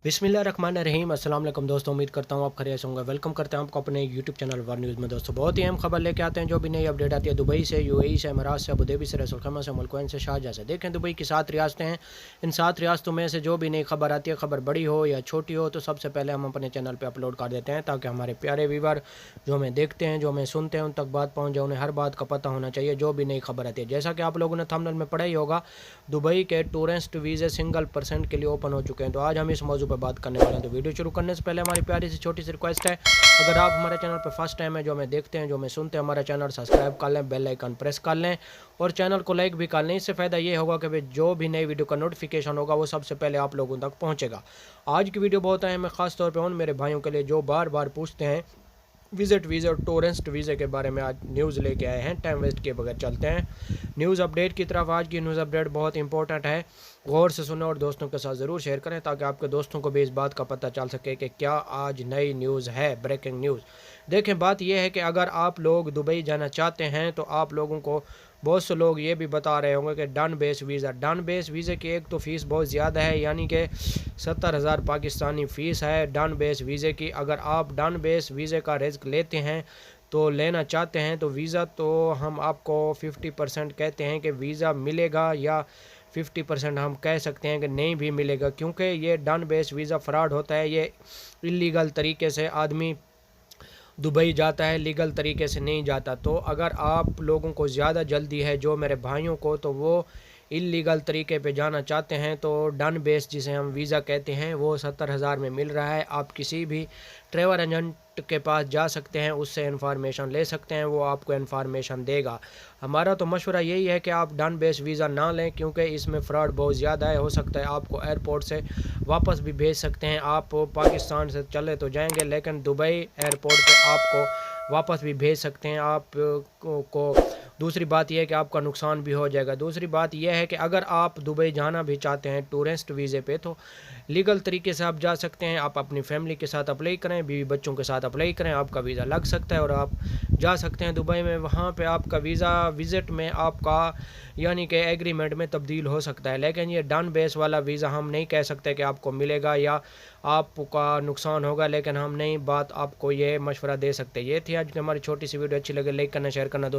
بسم اللہ الرحمن الرحیم۔ السلام علیکم دوستوں، امید کرتا ہوں آپ خیریت سے ہوں گے۔ ویلکم کرتے ہیں آپ کو اپنے یوٹیوب چینل ور نیوز میں۔ دوستوں بہت ہی اہم خبر لے کے آتے ہیں جو بھی نئی اپڈیٹ آتی ہے دبئی سے، یو اے ای سے، امارات سے، ابوظہبی سے، رسول خیمہ سے، ملکوین سے، شارجہ سے۔ دیکھیں دبئی کی 7 ریاستیں ہیں، ان 7 ریاستوں میں سے جو بھی نئی خبر آتی ہے، خبر بڑی ہو یا چھوٹی ہو، تو سب سے پہلے ہم اپنے چینل پہ اپلوڈ کر دیتے ہیں تاکہ ہمارے پیارے ویور جو ہمیں دیکھتے ہیں، جو ہمیں سنتے ہیں، ان تک بات پہنچ جائے، انہیں ہر بات کا پتہ ہونا چاہیے جو بھی نئی خبر آتی ہے۔ جیسا کہ آپ لوگوں نے تھمبنیل میں پڑھا ہی ہوگا، دبئی کے ٹورسٹ ویزے سنگل پرسن کے لیے اوپن ہو چکے ہیں۔ تو آج ہم اس موضوع پہ بات کرنے والے ہیں۔ تو ویڈیو شروع کرنے سے پہلے ہماری پیاری سی چھوٹی سی ریکویسٹ ہے، اگر آپ ہمارے چینل پہ فرسٹ ٹائم ہے، جو ہمیں دیکھتے ہیں، جو ہمیں سنتے ہیں، ہمارا چینل سبسکرائب کر لیں، بیل آئیکن پریس کر لیں اور چینل کو لائک بھی کر لیں۔ اس سے فائدہ یہ ہوگا کہ جو بھی نئی ویڈیو کا نوٹیفکیشن ہوگا وہ سب سے پہلے آپ لوگوں تک پہنچے گا۔ آج کی ویڈیو بہت اہم ہے، خاص طور پہ ان میرے بھائیوں کے لیے جو بار بار پوچھتے ہیں وزٹ ویزا اور ٹورسٹ ویزے کے بارے میں۔ آج نیوز لے کے آئے ہیں، ٹائم ویسٹ کیے بغیر چلتے ہیں نیوز اپڈیٹ کی طرف۔ آج کی نیوز اپڈیٹ بہت امپورٹنٹ ہے، غور سے سنیں اور دوستوں کے ساتھ ضرور شیئر کریں تاکہ آپ کے دوستوں کو بھی اس بات کا پتہ چل سکے کہ کیا آج نئی نیوز ہے، بریکنگ نیوز۔ دیکھیں بات یہ ہے کہ اگر آپ لوگ دبئی جانا چاہتے ہیں تو آپ لوگوں کو بہت سے لوگ یہ بھی بتا رہے ہوں گے کہ ڈن بیس ویزا، ڈن بیس ویزے کی ایک تو فیس بہت زیادہ ہے، یعنی کہ 70,000 پاکستانی فیس ہے ڈن بیس ویزے کی۔ اگر آپ ڈن بیس ویزے کا رزق لیتے ہیں تو لینا چاہتے ہیں تو ویزا تو ہم آپ کو 50% کہتے ہیں کہ ویزا ملے گا، یا 50% ہم کہہ سکتے ہیں کہ نہیں بھی ملے گا، کیونکہ یہ ڈن بیس ویزا فراڈ ہوتا ہے۔ یہ اللیگل طریقے سے آدمی دبئی جاتا ہے، لیگل طریقے سے نہیں جاتا۔ تو اگر آپ لوگوں کو زیادہ جلدی ہے، جو میرے بھائیوں کو، تو وہ اللیگل طریقے پہ جانا چاہتے ہیں تو ڈن بیس جسے ہم ویزا کہتے ہیں وہ 70,000 میں مل رہا ہے۔ آپ کسی بھی ٹریول ایجنٹ کے پاس جا سکتے ہیں، اس سے انفارمیشن لے سکتے ہیں، وہ آپ کو انفارمیشن دے گا۔ ہمارا تو مشورہ یہی ہے کہ آپ ڈن بیس ویزا نہ لیں، کیونکہ اس میں فراڈ بہت زیادہ ہے۔ ہو سکتا ہے آپ کو ایئرپورٹ سے واپس بھی بھیج سکتے ہیں، آپ پاکستان سے چلے تو جائیں گے لیکن دبئی ایئرپورٹ پہ آپ کو واپس بھی بھیج سکتے ہیں آپ کو۔ دوسری بات یہ ہے کہ آپ کا نقصان بھی ہو جائے گا۔ دوسری بات یہ ہے کہ اگر آپ دبئی جانا بھی چاہتے ہیں ٹورسٹ ویزے پہ تو لیگل طریقے سے آپ جا سکتے ہیں۔ آپ اپنی فیملی کے ساتھ اپلائی کریں، بیوی بچوں کے ساتھ اپلائی کریں، آپ کا ویزا لگ سکتا ہے اور آپ جا سکتے ہیں دبئی میں۔ وہاں پہ آپ کا ویزا وزٹ میں آپ کا یعنی کہ ایگریمنٹ میں تبدیل ہو سکتا ہے، لیکن یہ ڈن بیس والا ویزا ہم نہیں کہہ سکتے کہ آپ کو ملے گا یا آپ کا نقصان ہوگا، لیکن ہم نئی بات آپ کو یہ مشورہ دے سکتے۔ یہ تھی آج کی ہماری چھوٹی سی ویڈیو، اچھی لگے لائک کرنا، شیئر کرنا دوستوں۔